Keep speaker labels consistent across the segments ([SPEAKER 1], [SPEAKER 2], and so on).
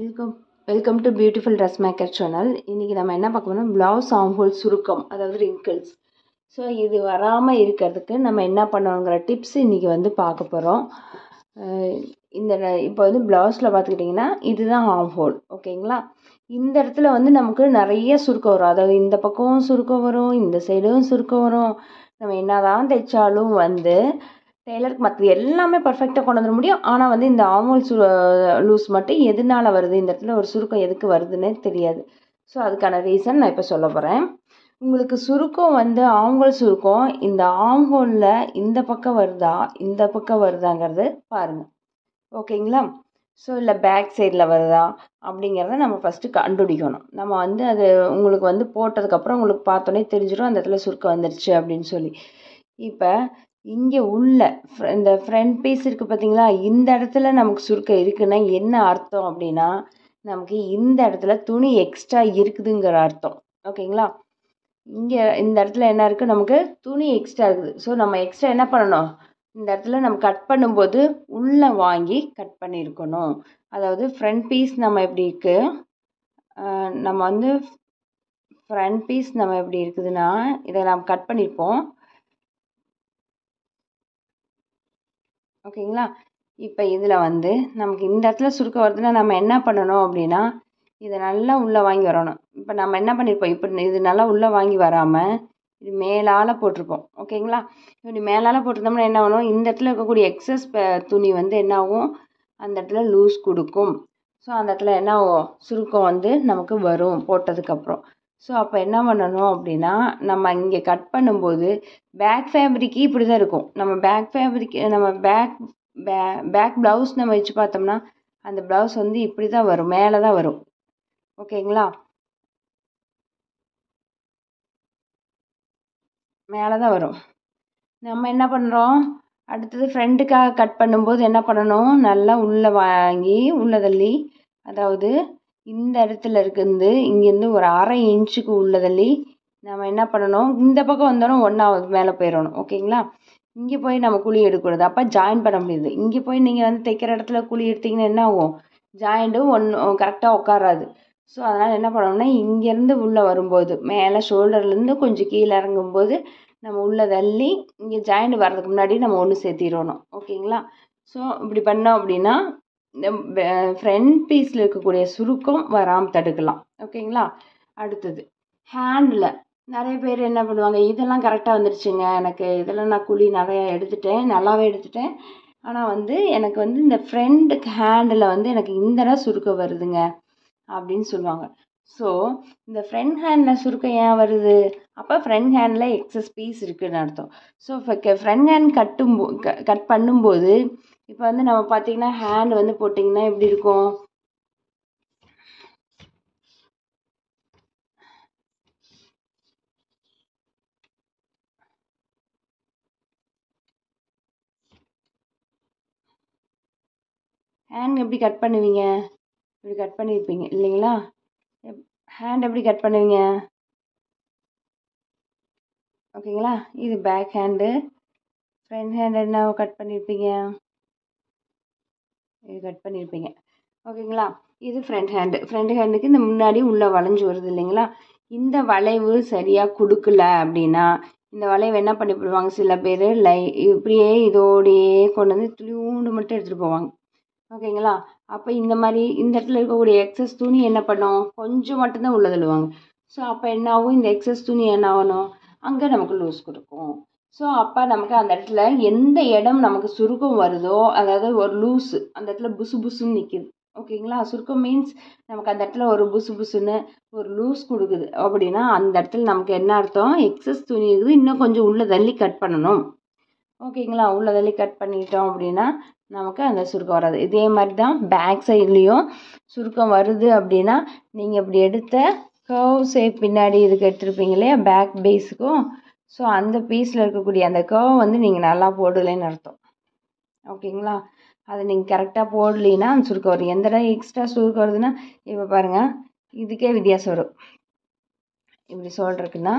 [SPEAKER 1] Welcome welcome to beautiful dress maker channel. இன்றைக்கி நம்ம என்ன பார்க்க போறோம், ப்ளவுஸ் ஆம்ஹோல் சுருக்கம், அதாவது ரிங்கிள்ஸ். ஸோ இது வராமல் இருக்கிறதுக்கு நம்ம என்ன பண்ணணுங்கிற டிப்ஸ் இன்றைக்கி பார்க்க போகிறோம். இப்போ ப்ளவுஸில் பார்த்துக்கிட்டிங்கன்னா இதுதான் ஆம்ஹோல், ஓகேங்களா. இந்த இடத்துல நமக்கு நிறைய சுருக்கம் வரும், அதாவது இந்த பக்கம் சுருக்கம் வரும், இந்த சைடும் சுருக்கம் வரும். நம்ம என்ன தான் தைச்சாலும் டெய்லருக்கு மற்றது எல்லாமே பர்ஃபெக்டாக கொண்டு வந்துட முடியும். ஆனால் இந்த ஆம்ஹோல் லூஸ் மட்டும் எதனால வருது, இந்த இடத்துல ஒரு சுருக்கம் எதுக்கு வருதுன்னே தெரியாது. ஸோ அதுக்கான ரீசன் நான் இப்போ சொல்ல போகிறேன். உங்களுக்கு சுருக்கம் ஆம்ஹோல் சுருக்கம் இந்த ஆம்ஹோலில் இந்த பக்கம் வருதா இந்த பக்கம் வருதாங்கிறது பாருங்கள், ஓகேங்களா. ஸோ இல்லை பேக் சைடில் வருதா அப்படிங்கிறத நம்ம ஃபஸ்ட்டு கண்டுபிடிக்கணும். நம்ம அது உங்களுக்கு போட்டதுக்கப்புறம் உங்களுக்கு பார்த்தோன்னே தெரிஞ்சிடும் அந்த இடத்துல சுருக்கம் வந்துருச்சு அப்படின்னு சொல்லி. இப்போ இங்கே உள்ள இந்த ஃப்ரண்ட் பீஸ் இருக்குது பார்த்தீங்களா, இந்த இடத்துல நமக்கு சுருக்கம் இருக்குன்னா என்ன அர்த்தம் அப்படின்னா, நமக்கு இந்த இடத்துல துணி எக்ஸ்ட்ரா இருக்குதுங்கிற அர்த்தம், ஓகேங்களா. இங்கே இந்த இடத்துல என்ன இருக்குது, நமக்கு துணி எக்ஸ்ட்ரா இருக்குது. ஸோ நம்ம எக்ஸ்ட்ரா என்ன பண்ணணும், இந்த இடத்துல நம்ம கட் பண்ணும்போது உள்ளே வாங்கி கட் பண்ணியிருக்கணும். அதாவது ஃப்ரண்ட் பீஸ் நம்ம எப்படி இருக்குது, நம்ம ஃப்ரண்ட் பீஸ் நம்ம எப்படி இருக்குதுன்னா இதை நம்ம கட் பண்ணியிருப்போம், ஓகேங்களா. இப்போ இதில் நமக்கு இந்த இடத்துல சுருக்கம் வருதுன்னா நம்ம என்ன பண்ணணும் அப்படின்னா, இதை நல்லா உள்ளே வாங்கி வரணும். இப்போ நம்ம என்ன பண்ணியிருப்போம், இப்போ இது நல்லா உள்ளே வாங்கி வராமல் இது மேலால் போட்டிருப்போம், ஓகேங்களா. இப்படி மேலால் போட்டிருந்தோம்னா என்ன ஆகும், இந்த இடத்துல இருக்கக்கூடிய எக்ஸஸ் துணி என்ன ஆகும், அந்த இடத்துல லூஸ் கொடுக்கும். ஸோ அந்த இடத்துல என்ன ஆகும், சுருக்கம் நமக்கு வரும் போட்டதுக்கப்புறம். ஸோ அப்போ என்ன பண்ணணும் அப்படின்னா, நம்ம இங்கே கட் பண்ணும்போது பேக் ஃபேப்ரிக்கு இப்படி தான் இருக்கும். நம்ம பேக் ஃபேப்ரிக் நம்ம பேக் ப்ளவுஸ் நம்ம வச்சு பார்த்தோம்னா அந்த ப்ளவுஸ் இப்படி தான் வரும், மேலே தான் வரும், ஓகேங்களா. மேலே தான் வரும். நம்ம என்ன பண்ணுறோம், அடுத்தது ஃப்ரண்ட்டுக்காக கட் பண்ணும்போது என்ன பண்ணணும், நல்லா உள்ளே வாங்கி உள்ளே தள்ளி, அதாவது இந்த இடத்துல இருக்குது இங்கேருந்து ஒரு 1/2 இன்ச்சுக்கு உள்ள தள்ளி நம்ம என்ன பண்ணணும், இந்த பக்கம் வந்தாலும் ஒன்றாவது மேலே போயிடணும், ஓகேங்களா. இங்கே போய் நம்ம குழி எடுக்கக்கூடாது, அப்போ ஜாயின் பண்ண முடியுது. இங்கே போய் நீங்கள் தைக்கிற இடத்துல குழி எடுத்திங்கன்னா என்ன ஆகும், ஜாயிண்ட்டும் கரெக்டாக உட்காராது. ஸோ அதனால் என்ன பண்ணணும்னா, இங்கேருந்து உள்ளே வரும்போது மேலே ஷோல்டர்லேருந்து கொஞ்சம் கீழே இறங்கும்போது நம்ம உள்ளே தள்ளி இங்கே ஜாயிண்ட் வர்றதுக்கு முன்னாடி நம்ம ஒன்று சேர்த்திடணும், ஓகேங்களா. ஸோ இப்படி பண்ணோம் அப்படின்னா இந்த ஃப்ரண்ட் பீஸில் இருக்கக்கூடிய சுருக்கம் வராமல் தடுக்கலாம், ஓகேங்களா. அடுத்தது ஹேண்டில் நிறைய பேர் என்ன பண்ணுவாங்க, இதெல்லாம் கரெக்டாக வந்துருச்சுங்க, எனக்கு இதெல்லாம் நான் குழி நிறையா எடுத்துட்டேன், நல்லாவே எடுத்துட்டேன், ஆனால் எனக்கு இந்த ஃப்ரண்ட்டுக்கு ஹேண்டில் எனக்கு இந்த இடம் சுருக்கம் வருதுங்க அப்படின்னு சொல்லுவாங்க. ஸோ இந்த ஃப்ரண்ட் ஹேண்டில் சுருக்கம் ஏன் வருது, அப்போ ஃப்ரண்ட் ஹேண்டில் எக்ஸஸ் பீஸ் இருக்குதுன்னு அர்த்தம். ஸோ இப்போ ஃப்ரண்ட் ஹேண்ட் கட் பண்ணும்போது இப்போ நம்ம பார்த்தீங்கன்னா ஹேண்ட் போட்டிங்கன்னா எப்படி இருக்கும், ஹேண்ட் எப்படி கட் பண்ணுவீங்க, இப்படி கட் பண்ணியிருப்பீங்க இல்லைங்களா. ஹேண்ட் எப்படி கட் பண்ணுவீங்க, ஓகேங்களா. இது பேக் ஹேண்டு, ஃப்ரண்ட் ஹேண்ட் என்ன கட் பண்ணியிருப்பீங்க, இது கட் பண்ணியிருப்பீங்க, ஓகேங்களா. இது ஃப்ரண்ட் ஹேண்டுக்கு இந்த முன்னாடி உள்ளே வளைஞ்சு வருது இல்லைங்களா. இந்த வளைவு சரியாக கொடுக்கல அப்படின்னா இந்த வளைவு என்ன பண்ணி போடுவாங்க, சில பேர் இப்படியே இதோடையே கொண்டு துளியூண்டு மட்டும் எடுத்துகிட்டு போவாங்க, ஓகேங்களா. அப்போ இந்த மாதிரி இந்த இடத்துல இருக்கக்கூடிய எக்ஸஸ் துணி என்ன பண்ணும், கொஞ்சம் மட்டும்தான் உள்ள தள்ளுவாங்க. ஸோ அப்போ என்ன ஆகும், இந்த எக்ஸஸ் துணி என்ன ஆகணும், அங்கே நமக்கு லூஸ் கொடுக்கும். ஸோ அப்போ நமக்கு அந்த இடத்துல எந்த இடம் நமக்கு சுருக்கம் வருதோ, அதாவது ஒரு லூஸு அந்த இடத்துல புசு புசுன்னு நிற்கிது, ஓகேங்களா. சுருக்கம் மீன்ஸ் நமக்கு அந்த இடத்துல ஒரு புசு புசுன்னு ஒரு லூஸ் கொடுக்குது அப்படின்னா அந்த இடத்துல நமக்கு என்ன அர்த்தம், எக்ஸஸ் துணி இருக்குது, இன்னும் கொஞ்சம் உள்ள தள்ளி கட் பண்ணணும், ஓகேங்களா. உள்ள தள்ளி கட் பண்ணிட்டோம் அப்படின்னா நமக்கு அந்த சுருக்கம் வராது. இதே மாதிரி தான் பேக் சைட்லேயும் சுருக்கம் வருது அப்படின்னா நீங்கள் இப்படி எடுத்த கர்வ் ஷேப் பின்னாடி இதுக்கு எடுத்துருப்பீங்க இல்லையா பேக் பேஸுக்கும், ஸோ அந்த பீஸில் இருக்கக்கூடிய அந்த கர்வ் நீங்கள் நல்லா போடலைன்னு அர்த்தம், ஓகேங்களா. அதை நீங்கள் கரெக்டாக போடலைன்னா அந்த சுருக்கம் வரும். எந்த இடம் எக்ஸ்ட்ரா சுருக்கம் வருதுன்னா இப்போ பாருங்கள், இதுக்கே வித்தியாசம் வரும். இப்படி சொல்கிறதுக்குன்னா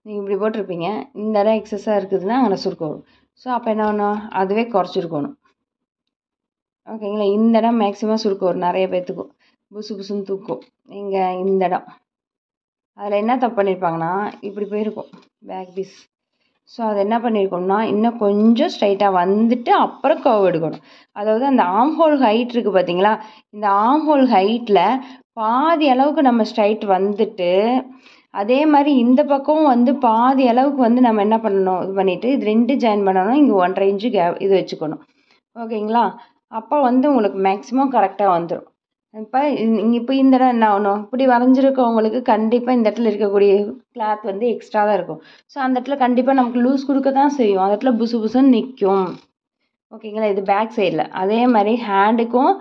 [SPEAKER 1] நீங்கள் இப்படி போட்டிருப்பீங்க, இந்த இடம் எக்ஸஸாக இருக்குதுன்னா அங்கே சுருக்கம் வரும். ஸோ அப்போ என்ன பண்ணணும், அதுவே குறைச்சிருக்கணும், ஓகேங்களா. இந்த இடம் மேக்ஸிமம் சுருக்கம் வரும் நிறைய பேர்த்துக்கும். புசு புசுன்னு தூக்கும். இங்கே இந்த இடம் அதில் என்ன தப்பு பண்ணியிருப்பாங்கன்னா இப்படி போயிருக்கும் பேக் பீஸ். ஸோ அது என்ன பண்ணியிருக்கோம்னா இன்னும் கொஞ்சம் ஸ்ட்ரைட்டாக வந்துட்டு அப்புறம் கர்வ் எடுக்கணும். அதாவது அந்த ஆம் ஹோல் ஹைட் இருக்குது பார்த்தீங்களா, இந்த ஆம் ஹோல் ஹைட்டில் பாதி அளவுக்கு நம்ம ஸ்ட்ரைட் வந்துட்டு அதே மாதிரி இந்த பக்கம் வந்து பாதி அளவுக்கு வந்து நம்ம என்ன பண்ணணும், இது பண்ணிவிட்டு இது 2 ஜாயின் பண்ணணும். இங்கே 1.5 இன்ச்சு கேப் இது வச்சுக்கணும். ஓகேங்களா? அப்போ வந்து உங்களுக்கு மேக்ஸிமம் கரெக்டாக வந்துடும். இப்போ இந்த இடம் என்ன ஆகணும், இப்படி வரைஞ்சிருக்கவங்களுக்கு கண்டிப்பாக இந்த இடத்துல இருக்கக்கூடிய கிளாத் வந்து எக்ஸ்ட்ரா தான் இருக்கும். ஸோ அந்த இடத்துல கண்டிப்பாக நமக்கு லூஸ் கொடுக்க தான் செய்யும். அந்த இடத்துல புசு புசுன்னு நிற்கும். ஓகேங்களா? இது பேக் சைடில். அதே மாதிரி ஹேண்டுக்கும்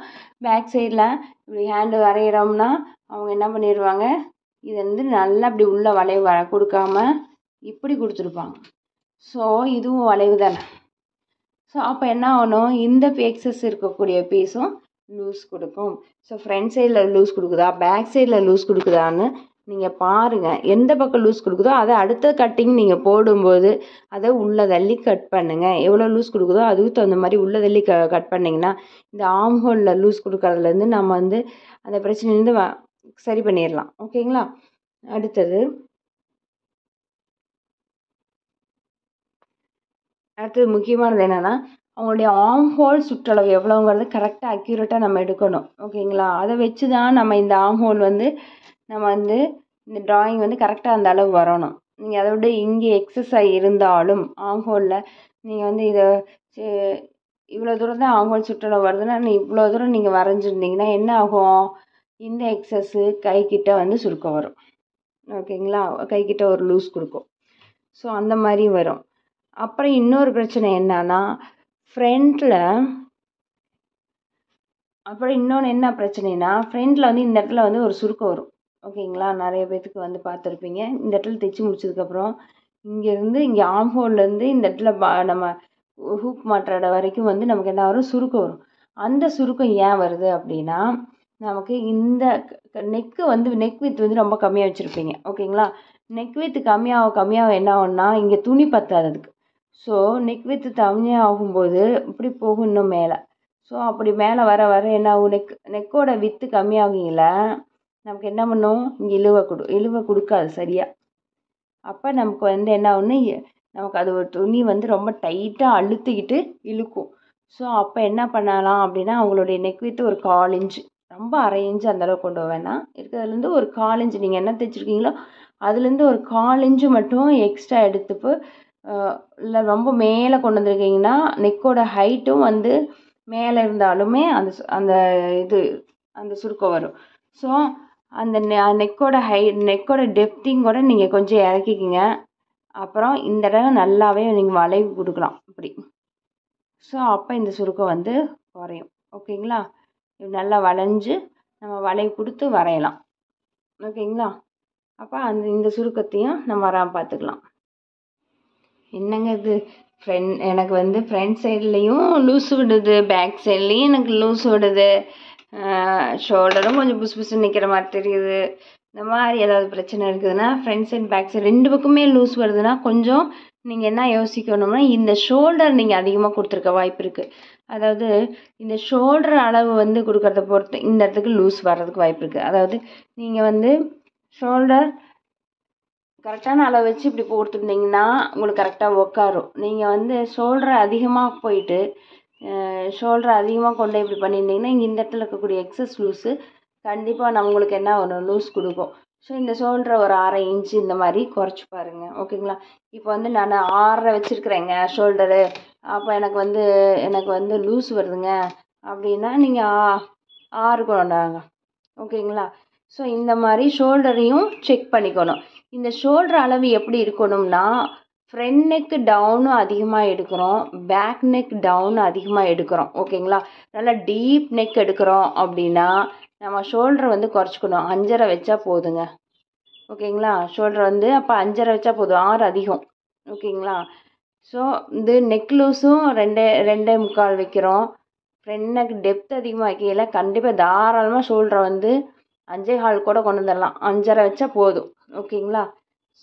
[SPEAKER 1] பேக் சைடில் இப்படி ஹேண்டு வரைகிறோம்னா அவங்க என்ன பண்ணிடுவாங்க, இது வந்து நல்லா இப்படி உள்ள வளைவு கொடுக்காம இப்படி கொடுத்துருப்பாங்க. ஸோ இதுவும் வளைவு தானே. ஸோ அப்போ என்ன ஆகணும், இந்த எக்ஸஸ் இருக்கக்கூடிய பீஸும் லூஸ் கொடுக்கும். ஸோ ஃப்ரண்ட் சைடில் லூஸ் கொடுக்குதா பேக் சைடில் லூஸ் கொடுக்குதான்னு நீங்கள் பாருங்கள். எந்த பக்கம் லூஸ் கொடுக்குதோ அதை அடுத்த கட்டிங் நீங்கள் போடும்போது அதை உள்ள தள்ளி கட் பண்ணுங்கள். எவ்வளோ லூஸ் கொடுக்குதோ அதுக்கு தகுந்த மாதிரி உள்ள தள்ளி கட் பண்ணிங்கன்னா இந்த ஆம் ஹோலில் லூஸ் கொடுக்கறதுலேருந்து நம்ம வந்து அந்த பிரச்சனைலேருந்து சரி பண்ணிடலாம். ஓகேங்களா? அடுத்தது முக்கியமானது என்னென்னா அவங்களுடைய ஆம் ஹோல் சுற்றளவு எவ்வளோங்கிறது கரெக்டாக அக்யூரேட்டாக நம்ம எடுக்கணும். ஓகேங்களா? அதை வச்சு தான் நம்ம இந்த ஆம் ஹோல் வந்து நம்ம வந்து இந்த ட்ராயிங் வந்து கரெக்டாக அந்த அளவு வரணும். நீங்கள் அதை விட இங்கே எக்ஸஸாக இருந்தாலும் ஆம் ஹோலில் நீங்கள் வந்து இதை இவ்வளோ தூரம் தான் ஆம் ஹோல் சுற்றளவு வருதுன்னா இவ்வளோ தூரம் நீங்கள் வரைஞ்சிருந்தீங்கன்னா என்ன ஆகும், இந்த எக்ஸஸ்ஸு கைக்கிட்ட வந்து சுருக்கம் வரும். ஓகேங்களா? கைக்கிட்ட ஒரு லூஸ் கொடுக்கும். ஸோ அந்த மாதிரி வரும். அப்புறம் இன்னொரு பிரச்சனை என்னன்னா ஃப்ரண்ட்டில் அப்புறம் இன்னொன்று என்ன பிரச்சனைனா ஃப்ரண்ட்டில் வந்து இந்த இடத்துல வந்து ஒரு சுருக்கம் வரும். ஓகேங்களா? நிறைய பேத்துக்கு வந்து பார்த்துருப்பீங்க. இந்த இடத்துல தைச்சி முடிச்சதுக்கப்புறம் இங்கேருந்து இங்கே ஆம் ஹோல்லேருந்து இந்த இடத்துல நம்ம ஹூக் மாட்டுற வரைக்கும் வந்து நமக்கு என்ன வரும், சுருக்கம் வரும். அந்த சுருக்கம் ஏன் வருது அப்படின்னா நமக்கு இந்த நெக்கு வந்து நெக் வித் வந்து ரொம்ப கம்மியாக வச்சுருப்பீங்க. ஓகேங்களா? நெக் வித் கம்மியாக என்ன ஆகும்னா இங்கே துணி பத்தாததுக்கு. ஸோ நெக் வித் கம்மியாக ஆகும்போது இப்படி போகும் இன்னும் மேலே. ஸோ அப்படி மேலே வர வர என்ன ஆகும், நெக்கோட வித்து கம்மியாகுங்கள நமக்கு என்ன பண்ணும், இங்கே இழுவை கொடுக்காது சரியாக. அப்போ நமக்கு வந்து என்ன ஆகுன்னு நமக்கு அது ஒரு துணி வந்து ரொம்ப டைட்டாக அழுத்திக்கிட்டு இழுக்கும். ஸோ அப்போ என்ன பண்ணலாம் அப்படின்னா அவங்களுடைய நெக் வித்து ஒரு 1/4 இன்ச்சு, ரொம்ப 1/2 இன்ச்சு அந்தளவுக்கு கொண்டு வேணாம். இருக்கிறதுலேருந்து ஒரு 1/4 இன்ச்சு நீங்கள் என்ன தைச்சிருக்கீங்களோ அதுலேருந்து ஒரு 1/4 இன்ச்சு மட்டும் எக்ஸ்ட்ரா எடுத்துப்பு இல்லை ரொம்ப மேலே கொண்டு வந்திருக்கீங்கன்னா நெக்கோட ஹைட்டும் வந்து மேலே இருந்தாலுமே அந்த அந்த சுருக்கம் வரும். ஸோ அந்த நெக்கோட டெப்த்திங் கூட நீங்கள் கொஞ்சம் இறக்கிக்கிங்க. அப்புறம் இந்த இடம் நல்லாவே நீங்கள் வளைவு கொடுக்கலாம் இப்படி. ஸோ அப்போ இந்த சுருக்கம் வந்து குறையும். ஓகேங்களா? நல்லா வளைஞ்சு நம்ம வளைவு கொடுத்து வரையலாம். ஓகேங்களா? அப்போ இந்த சுருக்கத்தையும் நம்ம வராமல் பார்த்துக்கலாம். என்னங்க இது எனக்கு வந்து ஃப்ரண்ட் சைட்லேயும் லூஸ் விடுது, பேக் சைட்லேயும் எனக்கு லூஸ் விடுது, ஷோல்டரும் கொஞ்சம் புசு புசு நிற்கிற மாதிரி தெரியுது. இந்த மாதிரி ஏதாவது பிரச்சனை இருக்குதுன்னா ஃப்ரண்ட் சைட் பேக் சைடு 2 பக்கமே லூஸ் வருதுன்னா கொஞ்சம் நீங்கள் என்ன யோசிக்கணும்னா இந்த ஷோல்டர் நீங்கள் அதிகமாக கொடுத்துருக்க வாய்ப்பு இருக்குது. அதாவது இந்த ஷோல்டர் அளவு வந்து கொடுக்கறத பொறுத்து இந்த இடத்துக்கு லூஸ் வர்றதுக்கு வாய்ப்பு இருக்குது. அதாவது நீங்கள் வந்து ஷோல்டர் கரெக்டான அளவு வச்சு இப்படி கொடுத்துருந்தீங்கன்னா உங்களுக்கு கரெக்டாக உட்காரும். நீங்கள் வந்து ஷோல்டரை அதிகமாக போயிட்டு ஷோல்டரை அதிகமாக கொண்டு இப்படி பண்ணியிருந்தீங்கன்னா இங்கே இந்த இடத்துல இருக்கக்கூடிய எக்ஸஸ் லூஸு கண்டிப்பாக உங்களுக்கு என்ன வரும், லூஸ் கொடுக்கும். ஸோ இந்த ஷோல்டரை ஒரு 1/2 இன்ச்சு இந்த மாதிரி குறைச்சி பாருங்கள். ஓகேங்களா? இப்போ வந்து நான் 6 வச்சுருக்குறேங்க ஷோல்டரு, அப்போ எனக்கு வந்து லூஸ் வருதுங்க அப்படின்னா நீங்கள் 6 கொண்டாங்க. ஓகேங்களா? ஸோ இந்த மாதிரி ஷோல்டரையும் செக் பண்ணிக்கணும். இந்த ஷோல்டர் அளவு எப்படி இருக்கணும்னா ஃப்ரண்ட் நெக் டவுனும் அதிகமாக எடுக்கிறோம், பேக் நெக் டவுன் அதிகமாக எடுக்கிறோம். ஓகேங்களா? நல்லா டீப் நெக் எடுக்கிறோம் அப்படின்னா நம்ம ஷோல்டரை வந்து குறைச்சிக்கணும். 5.5 வச்சா போதுங்க. ஓகேங்களா? ஷோல்டர் வந்து அப்போ 5.5 வச்சா போதும், 6 அதிகம். ஓகேங்களா? ஸோ இது நெக் லூஸும் 2.25 வைக்கிறோம். ஃப்ரண்ட் நெக் டெப்த் அதிகமாக வைக்கல கண்டிப்பாக தாராளமாக ஷோல்டரை வந்து 5.25 கூட கொண்டு வந்துடலாம். 5.5 வச்சா போதும். ஓகேங்களா?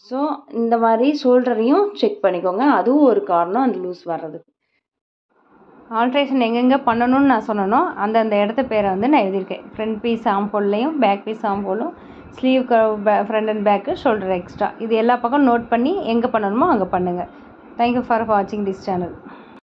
[SPEAKER 1] ஸோ இந்த மாதிரி ஷோல்டரையும் செக் பண்ணிக்கோங்க. அதுவும் ஒரு காரணம் அந்த லூஸ் வர்றதுக்கு. ஆல்ட்ரேஷன் எங்கெங்கே பண்ணணும்னு நான் சொன்னனோ அந்தந்த இடத்த பேரை வந்து நான் எழுதியிருக்கேன். ஃப்ரண்ட் பீஸ் ஆம்போல்லையும் பேக் பீஸ் ஆம்போலும் sleeve front and back shoulder extra இது எல்லா பக்கம் நோட் பண்ணி எங்கே பண்ணணுமோ அங்கே பண்ணுங்கள். தேங்க்யூ ஃபார் வாட்சிங் திஸ் சேனல்.